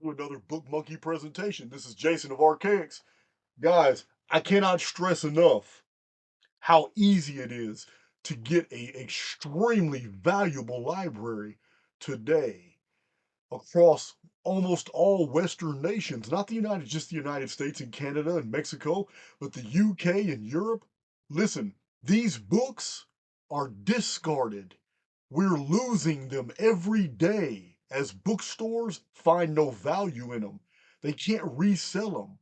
To another Book Monkey presentation. This is Jason of Archaics. Guys, I cannot stress enough how easy it is to get a extremely valuable library today across almost all Western nations, not just the United States and Canada and Mexico, but the UK and Europe. Listen, these books are discarded. We're losing them every day as bookstores find no value in them. They can't resell them.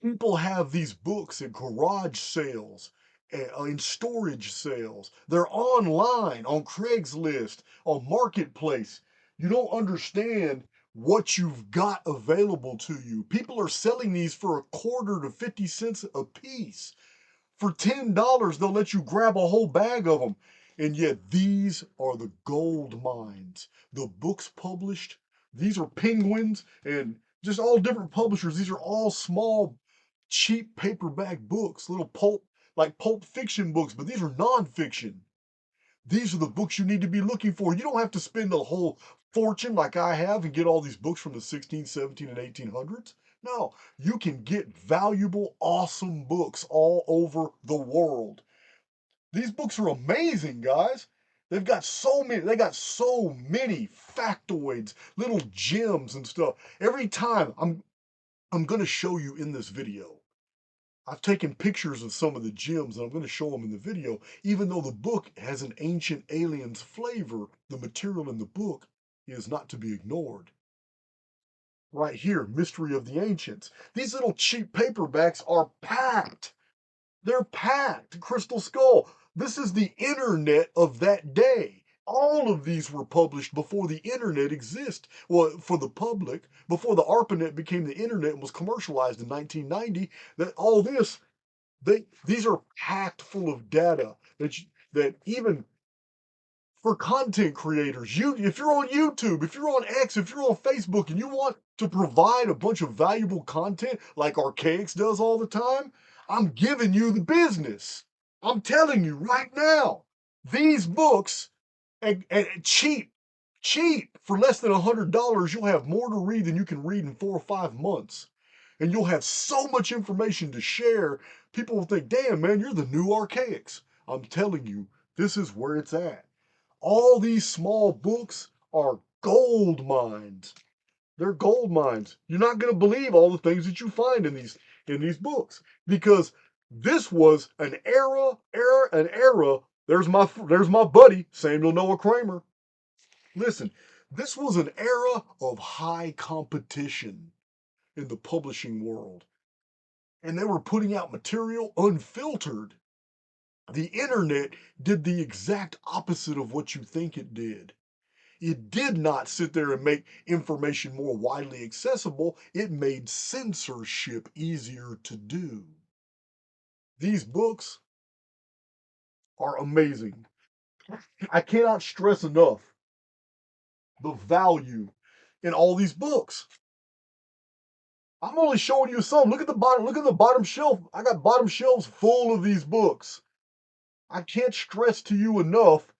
People have these books at garage sales, in storage sales. They're online on Craigslist, on Marketplace. You don't understand what you've got available to you. People are selling these for a quarter to 50 cents a piece. For $10, they'll let you grab a whole bag of them. And yet, these are the gold mines. The books published, these are Penguins and just all different publishers. These are all small, cheap paperback books, little pulp fiction books, but these are nonfiction. These are the books you need to be looking for. You don't have to spend a whole fortune like I have and get all these books from the 16, 17, and 1800s. No, you can get valuable, awesome books all over the world. These books are amazing, guys. They got so many factoids, little gems and stuff. Every time I'm going to show you in this video. I've taken pictures of some of the gems and I'm going to show them in the video. Even though the book has an ancient aliens flavor, the material in the book is not to be ignored. Right here, Mystery of the Ancients. These little cheap paperbacks are packed. They're packed. Crystal Skull. This is the internet of that day. All of these were published before the internet existed. Well, for the public, before the ARPANET became the internet and was commercialized in 1990. That all this these are packed full of data that even for content creators, if you're on YouTube, if you're on X, if you're on Facebook, and you want to provide a bunch of valuable content like Archaics does all the time, I'm giving you the business. I'm telling you right now, these books and cheap for less than $100, you'll have more to read than you can read in 4 or 5 months, and you'll have so much information to share. People will think, "Damn, man, you're the new Archaics." I'm telling you, this is where it's at. All these small books are gold mines. They're gold mines. You're not going to believe all the things that you find in these books because this was an era. There's my buddy Samuel Noah Kramer. Listen, this was an era of high competition in the publishing world, and they were putting out material unfiltered. The internet did the exact opposite of what you think it did. It did not sit there and make information more widely accessible. It made censorship easier to do. These books are amazing. I cannot stress enough the value in all these books. I'm only showing you some. Look at the bottom. Look at the bottom shelf. I got bottom shelves full of these books. I can't stress to you enough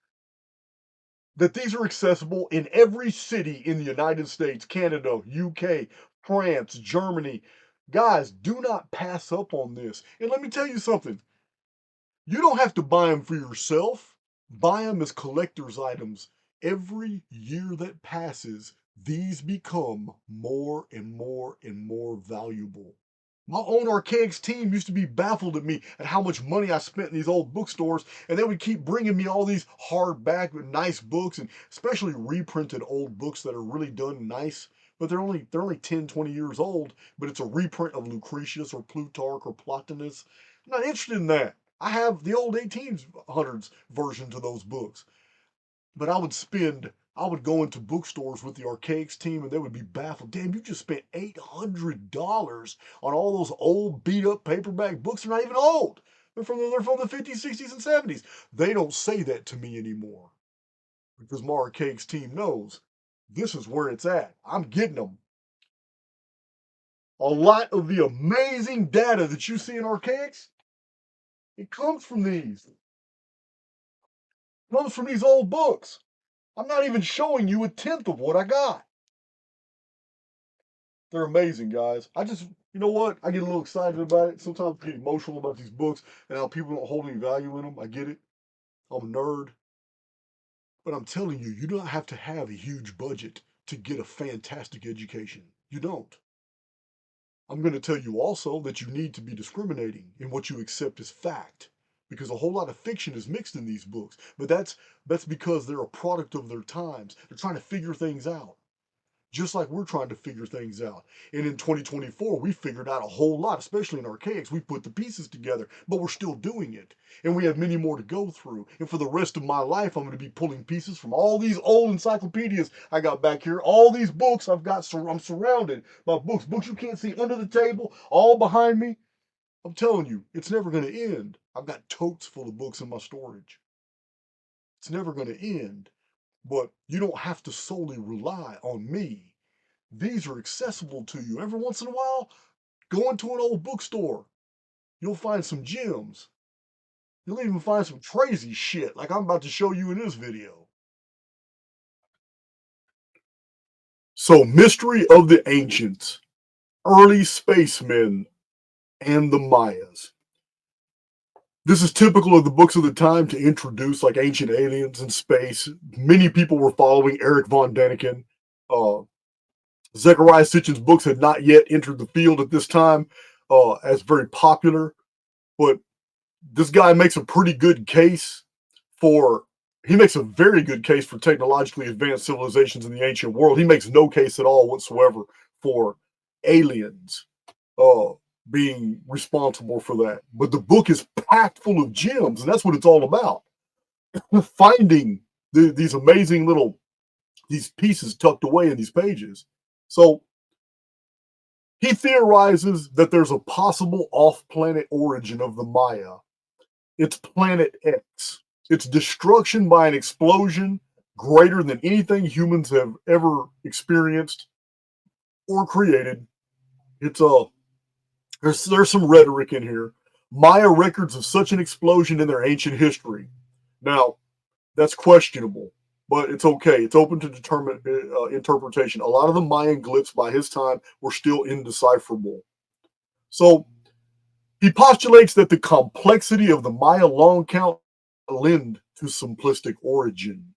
that these are accessible in every city in the United States, Canada, UK, France, Germany. Guys, do not pass up on this. And let me tell you something. You don't have to buy them for yourself. Buy them as collector's items. Every year that passes, these become more and more and more valuable. My own Archaics team used to be baffled at me at how much money I spent in these old bookstores, and they would keep bringing me all these hardback nice books, and especially reprinted old books that are really done nice, but they're only 10, 20 years old, but it's a reprint of Lucretius or Plutarch or Plotinus. I'm not interested in that. I have the old 1800s versions of those books. But I would go into bookstores with the Archaics team and they would be baffled. Damn, you just spent $800 on all those old beat up paperback books. They're not even old. They're from the 50s, 60s, and 70s. They don't say that to me anymore because my Archaics team knows this is where it's at. I'm getting them. A lot of the amazing data that you see in Archaics, it comes from these. It comes from these old books. I'm not even showing you a tenth of what I got. They're amazing, guys. You know what? I get a little excited about it. Sometimes I get emotional about these books and how people don't hold any value in them. I get it. I'm a nerd. But I'm telling you, you don't have to have a huge budget to get a fantastic education. You don't. I'm going to tell you also that you need to be discriminating in what you accept as fact because a whole lot of fiction is mixed in these books. But that's because they're a product of their times. They're trying to figure things out just like we're trying to figure things out. And in 2024, we figured out a whole lot, especially in archaics. We put the pieces together, but we're still doing it. And we have many more to go through. And for the rest of my life, I'm going to be pulling pieces from all these old encyclopedias I got back here. All these books I've got, I'm surrounded by books you can't see under the table, all behind me. I'm telling you, it's never going to end. I've got totes full of books in my storage. It's never going to end. But you don't have to solely rely on me. These are accessible to you. Every once in a while, go into an old bookstore. You'll find some gems. You'll even find some crazy shit like I'm about to show you in this video. So, Mystery of the Ancients, Early Spacemen, and the Mayas. This is typical of the books of the time to introduce like ancient aliens in space. Many people were following Eric von Däniken. Zechariah Sitchin's books had not yet entered the field at this time as very popular, but this guy makes a pretty good case for, he makes a very good case for technologically advanced civilizations in the ancient world. He makes no case at all whatsoever for aliens uh, being responsible for that. But the book is packed full of gems, and that's what it's all about. Finding these amazing little, these pieces tucked away in these pages. So he theorizes that there's a possible off-planet origin of the Maya. It's Planet X. It's destruction by an explosion greater than anything humans have ever experienced or created. It's there's some rhetoric in here. Maya records of such an explosion in their ancient history. Now, that's questionable, but it's okay. It's open to determine interpretation. A lot of the Mayan glyphs by his time were still indecipherable. So he postulates that the complexity of the Maya long count lend to simplistic origin.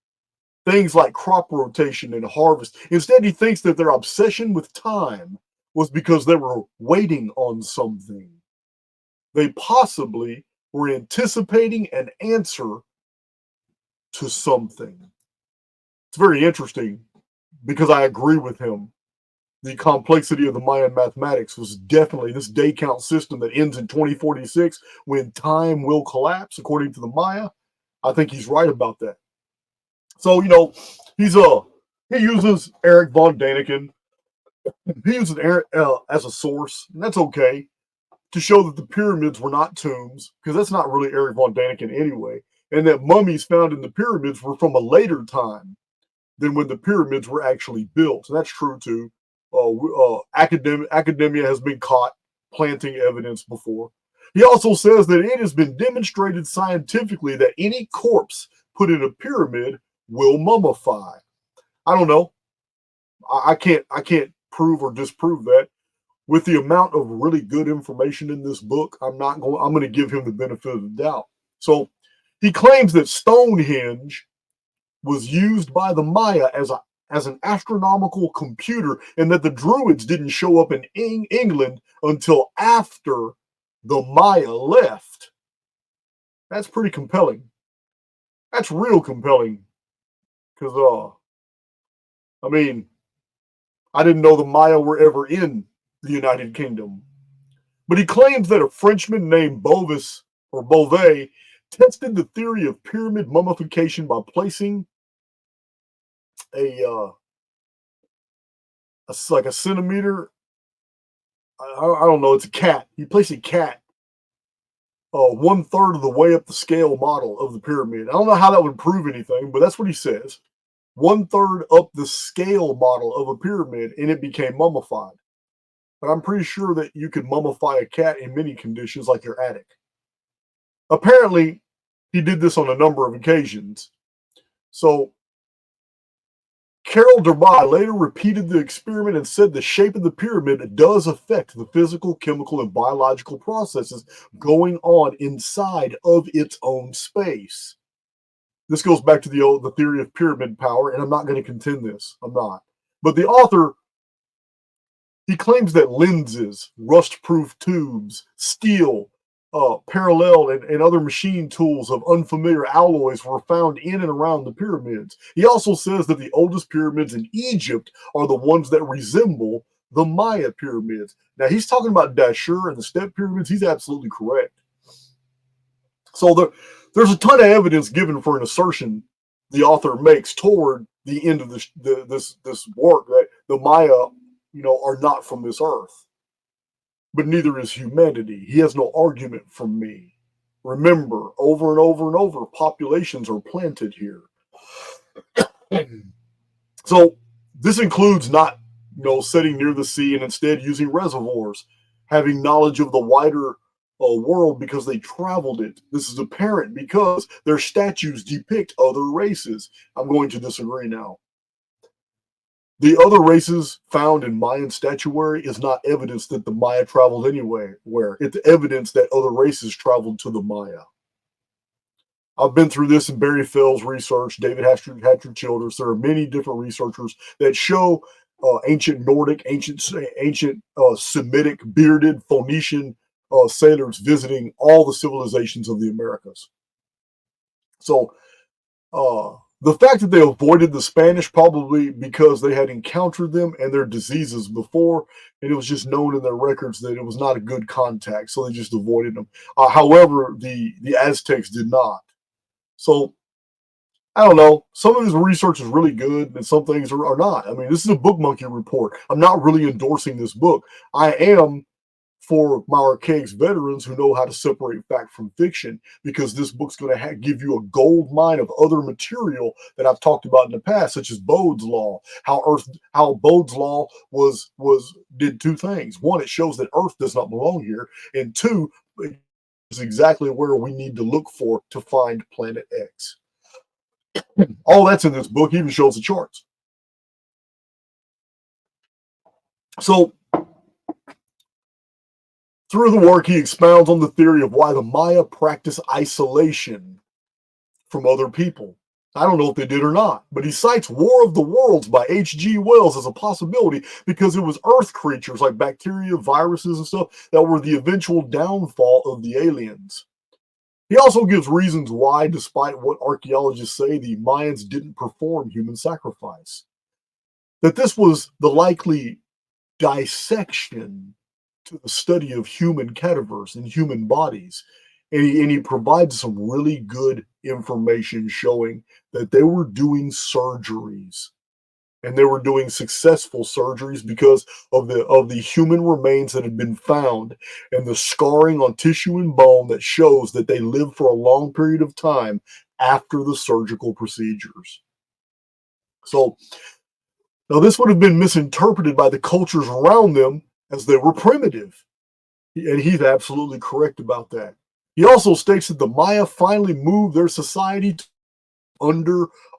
Things like crop rotation and harvest. Instead, he thinks that their obsession with time was because they were waiting on something. They possibly were anticipating an answer to something. It's very interesting because I agree with him. The complexity of the Mayan mathematics was definitely this day count system that ends in 2046 when time will collapse, according to the Maya. I think he's right about that. So, he uses Eric von Däniken. He uses Eric as a source, and that's okay, to show that the pyramids were not tombs, because that's not really Eric von Däniken anyway, and that mummies found in the pyramids were from a later time than when the pyramids were actually built. And that's true too. Academia has been caught planting evidence before. He also says that it has been demonstrated scientifically that any corpse put in a pyramid will mummify. I don't know. I can't prove or disprove that. With the amount of really good information in this book, I'm going to give him the benefit of the doubt. So he claims that Stonehenge was used by the Maya as an astronomical computer, and that the Druids didn't show up in England until after the Maya left. That's pretty compelling. That's real compelling. Because, I mean, I didn't know the Maya were ever in the United Kingdom. But he claims that a Frenchman named Bovis or Beauvais tested the theory of pyramid mummification by placing a like a centimeter. I don't know. It's a cat. He placed a cat 1/3 of the way up the scale model of the pyramid. I don't know how that would prove anything, but that's what he says. 1/3 up the scale model of a pyramid, and it became mummified. But I'm pretty sure that you could mummify a cat in many conditions, like your attic. Apparently, he did this on a number of occasions. So Carol Derby later repeated the experiment and said the shape of the pyramid does affect the physical, chemical, and biological processes going on inside of its own space. This goes back to the theory of pyramid power, and I'm not going to contend this. I'm not. But the author, he claims that lenses, rust-proof tubes, steel, parallel, and other machine tools of unfamiliar alloys were found in and around the pyramids. He also says that the oldest pyramids in Egypt are the ones that resemble the Maya pyramids. Now, he's talking about Dashur and the step pyramids. He's absolutely correct. So there's a ton of evidence given for an assertion the author makes toward the end of this work that the Maya, are not from this earth. But neither is humanity. He has no argument from me. Remember, over and over and over, populations are planted here. So this includes not, sitting near the sea and instead using reservoirs, having knowledge of the wider world because they traveled it. This is apparent because their statues depict other races. I'm going to disagree now. The other races found in Mayan statuary is not evidence that the Maya traveled anywhere. It's evidence that other races traveled to the Maya. I've been through this in Barry Fell's research, David Hatcher Childers. There are many different researchers that show ancient Nordic, ancient Semitic, bearded, Phoenician sailors visiting all the civilizations of the Americas. So the fact that they avoided the Spanish probably because they had encountered them and their diseases before, and it was just known in their records that it was not a good contact, so they just avoided them. However, the Aztecs did not. So, I don't know. Some of his research is really good, and some things are not. I mean, this is a book monkey report. I'm not really endorsing this book. I am for my archaics veterans who know how to separate fact from fiction, because this book's going to give you a gold mine of other material that I've talked about in the past, such as Bode's Law. How Bode's Law did two things. One, it shows that Earth does not belong here, and two, is exactly where we need to look for to find Planet X. All that's in this book, even shows the charts. So, through the work, he expounds on the theory of why the Maya practice isolation from other people. I don't know if they did or not, but he cites War of the Worlds by H.G. Wells as a possibility because it was Earth creatures like bacteria, viruses, and stuff that were the eventual downfall of the aliens. He also gives reasons why, despite what archaeologists say, the Mayans didn't perform human sacrifice. That this was the likely dissection to the study of human cadavers and human bodies. And he provides some really good information showing that they were doing surgeries. And they were doing successful surgeries because of the human remains that had been found and the scarring on tissue and bone that shows that they lived for a long period of time after the surgical procedures. So now this would have been misinterpreted by the cultures around them as they were primitive. And he's absolutely correct about that. He also states that the Maya finally moved their society to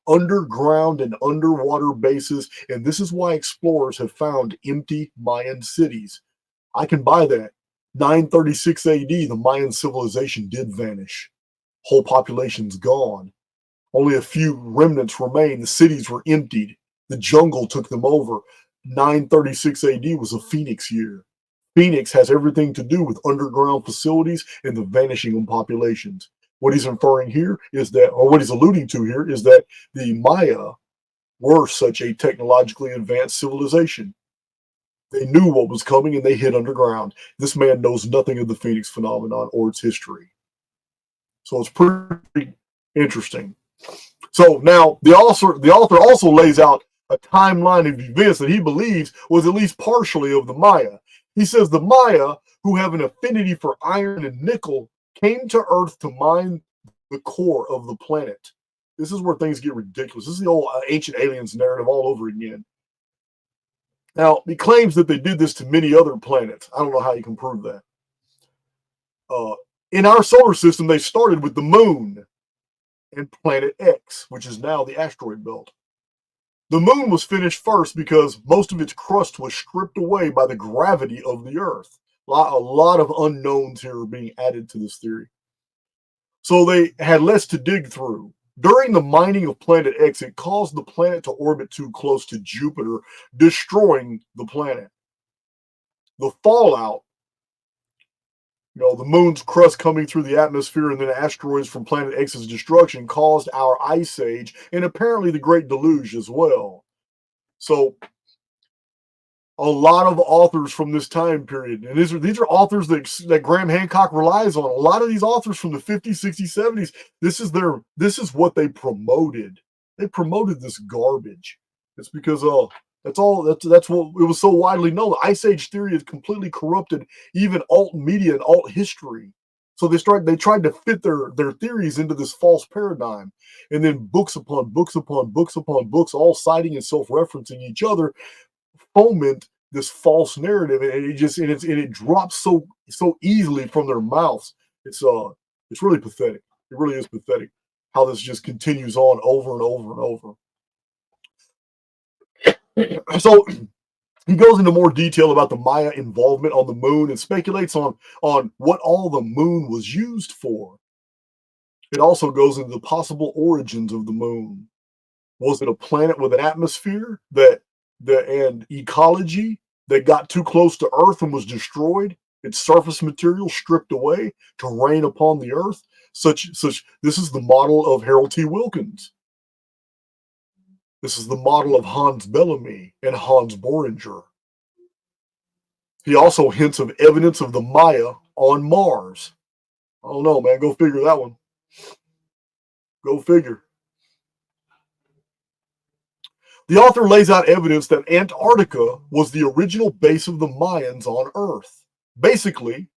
underground and underwater bases, and this is why explorers have found empty Mayan cities. I can buy that. 936 AD, the Mayan civilization did vanish. Whole population's gone. Only a few remnants remain. The cities were emptied. The jungle took them over. 936 AD was a Phoenix year. Phoenix has everything to do with underground facilities and the vanishing of populations. What he's inferring here is that, or what he's alluding to here, is that the Maya were such a technologically advanced civilization. They knew what was coming and they hid underground. This man knows nothing of the Phoenix phenomenon or its history. So it's pretty interesting. So now the author also lays out a timeline of events that he believes was at least partially of the Maya. He says the Maya, who have an affinity for iron and nickel, came to Earth to mine the core of the planet. This is where things get ridiculous. This is the old ancient aliens narrative all over again. Now, he claims that they did this to many other planets. I don't know how you can prove that. In our solar system, they started with the moon and planet X, which is now the asteroid belt. The moon was finished first because most of its crust was stripped away by the gravity of the Earth. A lot of unknowns here are being added to this theory. So they had less to dig through. During the mining of Planet X, it caused the planet to orbit too close to Jupiter, destroying the planet. The fallout, the moon's crust coming through the atmosphere and then asteroids from Planet X's destruction caused our ice age and apparently the Great Deluge as well. So a lot of authors from this time period, and these are authors that Graham Hancock relies on. A lot of these authors from the 50s, 60s, 70s, this is what they promoted. They promoted this garbage. It's because that's what it was so widely known. The Ice Age theory has completely corrupted even alt media and alt history. So they tried to fit their theories into this false paradigm, and then books upon books upon books upon books, all citing and self-referencing each other, foment this false narrative, and it drops so easily from their mouths. It's really pathetic. It really is pathetic how this just continues on over and over and over. So he goes into more detail about the Maya involvement on the moon and speculates on what all the moon was used for. It also goes into the possible origins of the moon. Was it a planet with an atmosphere and ecology that got too close to Earth and was destroyed? Its surface material stripped away to rain upon the Earth? This is the model of Harold T. Wilkins. This is the model of Hans Bellamy and Hans Boehringer. He also hints of evidence of the Maya on Mars. I don't know, man. Go figure that one. Go figure. The author lays out evidence that Antarctica was the original base of the Mayans on Earth. Basically,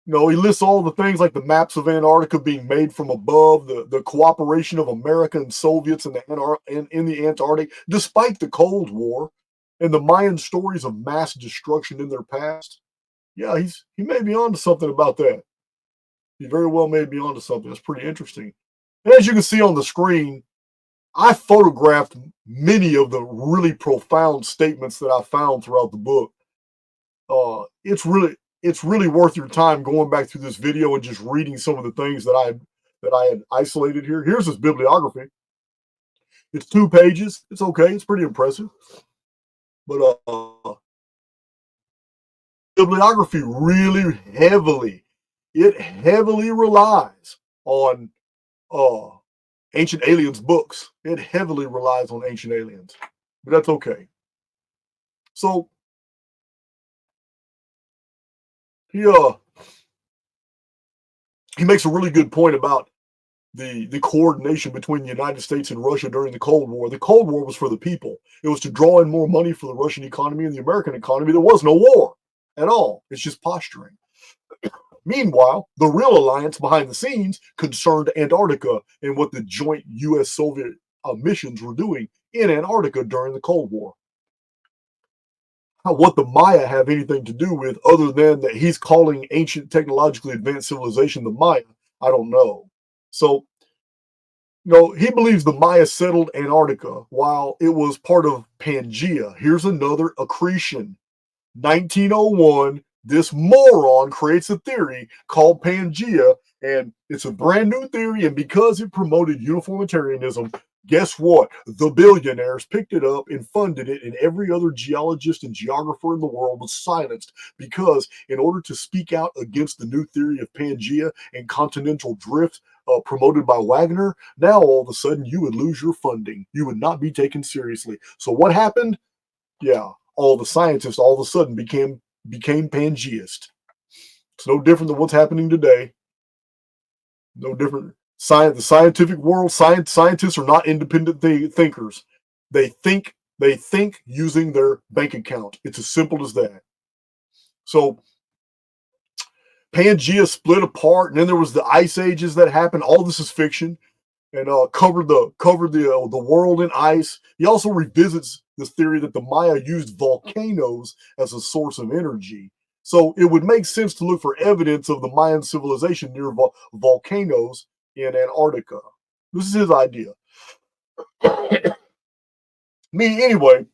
he lists all the things like the maps of Antarctica being made from above, the cooperation of America and Soviets in the Antarctic, despite the Cold War, and the Mayan stories of mass destruction in their past. Yeah, he may be onto something about that. He very well may be onto something. That's pretty interesting. And as you can see on the screen, I photographed many of the really profound statements that I found throughout the book. It's really worth your time going back through this video and just reading some of the things that I had isolated here. Here's his bibliography. It's 2 pages. It's okay. It's pretty impressive. But bibliography really heavily relies on Ancient Aliens books. It heavily relies on Ancient Aliens, but that's okay. So he makes a really good point about the coordination between the United States and Russia during the Cold War. The Cold War was for the people. It was to draw in more money for the Russian economy and the American economy. There was no war at all. It's just posturing. Meanwhile, the real alliance behind the scenes concerned Antarctica and what the joint U.S.-Soviet missions were doing in Antarctica during the Cold War. What the Maya have anything to do with other than that he's calling ancient technologically advanced civilization the Maya, I don't know. So, he believes the Maya settled Antarctica while it was part of Pangaea. Here's another accretion. 1901, this moron creates a theory called Pangaea, and it's a brand new theory, and because it promoted uniformitarianism, guess what? The billionaires picked it up and funded it, and every other geologist and geographer in the world was silenced because in order to speak out against the new theory of Pangaea and continental drift promoted by Wagner, now all of a sudden you would lose your funding. You would not be taken seriously. So what happened? Yeah, all the scientists all of a sudden became Pangeist. It's no different than what's happening today. No different. The scientific world, scientists are not independent thinkers. They think using their bank account. It's as simple as that. So Pangaea split apart, and then there was the ice ages that happened. All this is fiction, and covered the world in ice. He also revisits this theory that the Maya used volcanoes as a source of energy. So it would make sense to look for evidence of the Mayan civilization near volcanoes in Antarctica. This is his idea. Anyway,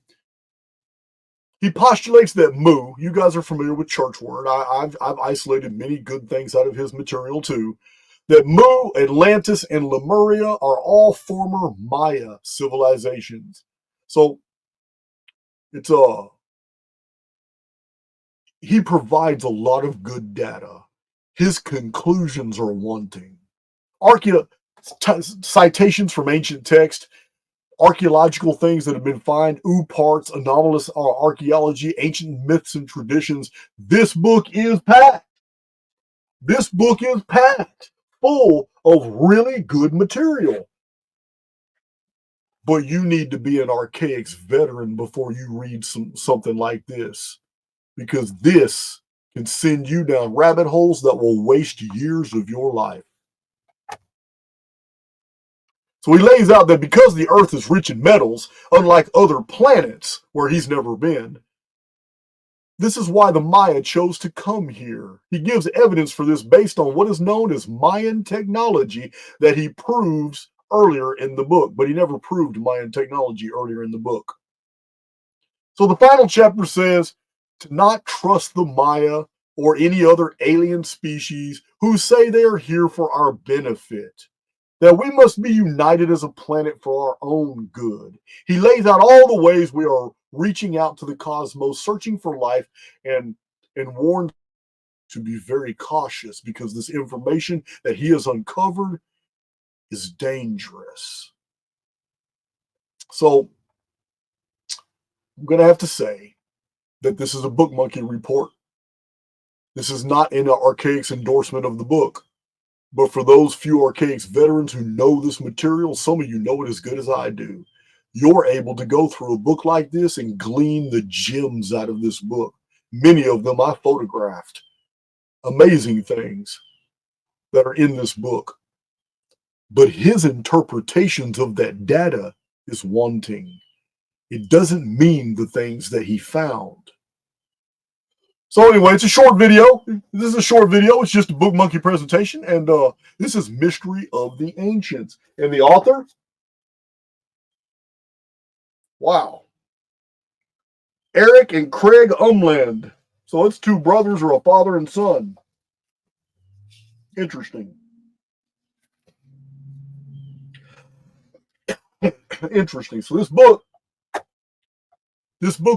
he postulates that Mu, you guys are familiar with church word. I've isolated many good things out of his material too. That Mu, Atlantis, and Lemuria are all former Maya civilizations. So it's he provides a lot of good data. His conclusions are wanting. Citations from ancient text, archaeological things that have been found, parts, anomalous archaeology, ancient myths and traditions. This book is packed. This book is packed full of really good material. But you need to be an archaics veteran before you read something like this, because this can send you down rabbit holes that will waste years of your life. So he lays out that because the Earth is rich in metals, unlike other planets where he's never been, this is why the Maya chose to come here. He gives evidence for this based on what is known as Mayan technology that he proves earlier in the book, but he never proved Mayan technology earlier in the book. So the final chapter says to not trust the Maya or any other alien species who say they are here for our benefit, that we must be united as a planet for our own good. He lays out all the ways we are reaching out to the cosmos, searching for life, and warns to be very cautious because this information that he has uncovered is dangerous. So I'm going to have to say that this is a Book Monkey report. This is not an Archaics endorsement of the book. But for those few Archaics veterans who know this material, some of you know it as good as I do. You're able to go through a book like this and glean the gems out of this book. Many of them I photographed. Amazing things that are in this book. But his interpretations of that data is wanting. It doesn't mean the things that he found. So anyway, it's a short video. This is a short video. It's just a Book Monkey presentation. And this is Mystery of the Ancients. And the author? Wow. Eric and Craig Umland. So it's two brothers or a father and son. Interesting. Interesting. So this book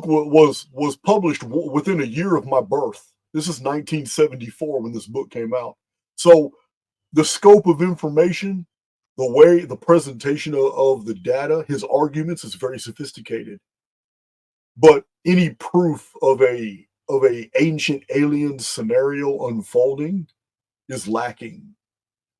was published within a year of my birth. This is 1974 when this book came out. So the scope of information, the way, the presentation of the data, his arguments is very sophisticated. But any proof of a ancient alien scenario unfolding is lacking.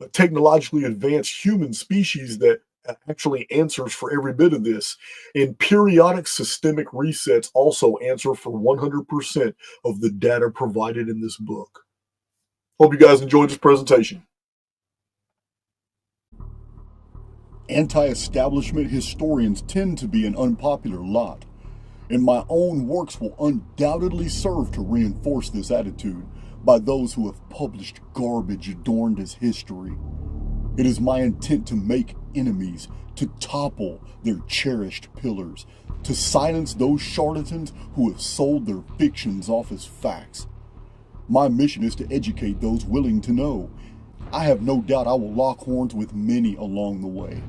A technologically advanced human species that actually answers for every bit of this. And periodic systemic resets also answer for 100% of the data provided in this book. Hope you guys enjoyed this presentation. Anti-establishment historians tend to be an unpopular lot, and my own works will undoubtedly serve to reinforce this attitude by those who have published garbage adorned as history. It is my intent to make enemies, to topple their cherished pillars, to silence those charlatans who have sold their fictions off as facts. My mission is to educate those willing to know. I have no doubt I will lock horns with many along the way.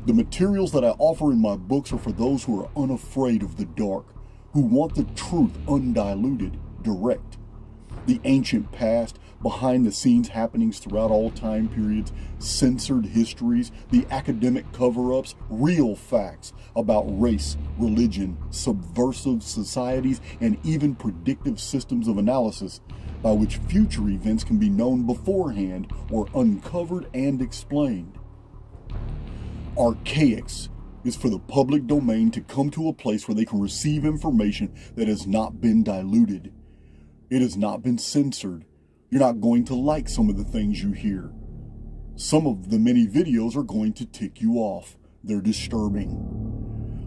The materials that I offer in my books are for those who are unafraid of the dark, who want the truth undiluted, direct. The ancient past, behind the scenes happenings throughout all time periods, censored histories, the academic cover-ups, real facts about race, religion, subversive societies, and even predictive systems of analysis by which future events can be known beforehand or uncovered and explained. Archaics is for the public domain to come to a place where they can receive information that has not been diluted. It has not been censored. You're not going to like some of the things you hear. Some of the many videos are going to tick you off. They're disturbing.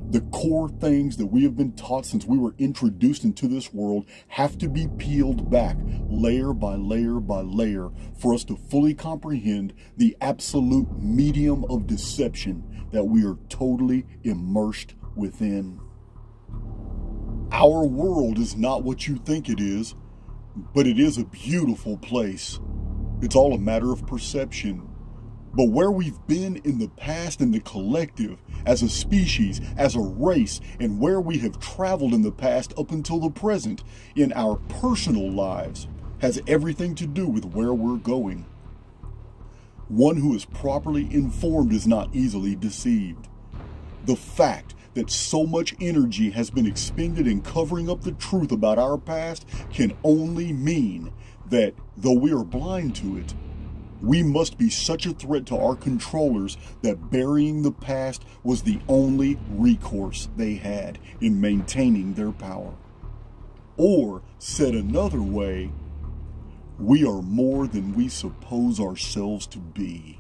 The core things that we have been taught since we were introduced into this world have to be peeled back layer by layer by layer for us to fully comprehend the absolute medium of deception that we are totally immersed within. Our world is not what you think it is, but it is a beautiful place. It's all a matter of perception. But where we've been in the past in the collective, as a species, as a race, and where we have traveled in the past up until the present, in our personal lives, has everything to do with where we're going. One who is properly informed is not easily deceived. The fact that so much energy has been expended in covering up the truth about our past can only mean that, though we are blind to it, we must be such a threat to our controllers that burying the past was the only recourse they had in maintaining their power. Or, said another way, we are more than we suppose ourselves to be.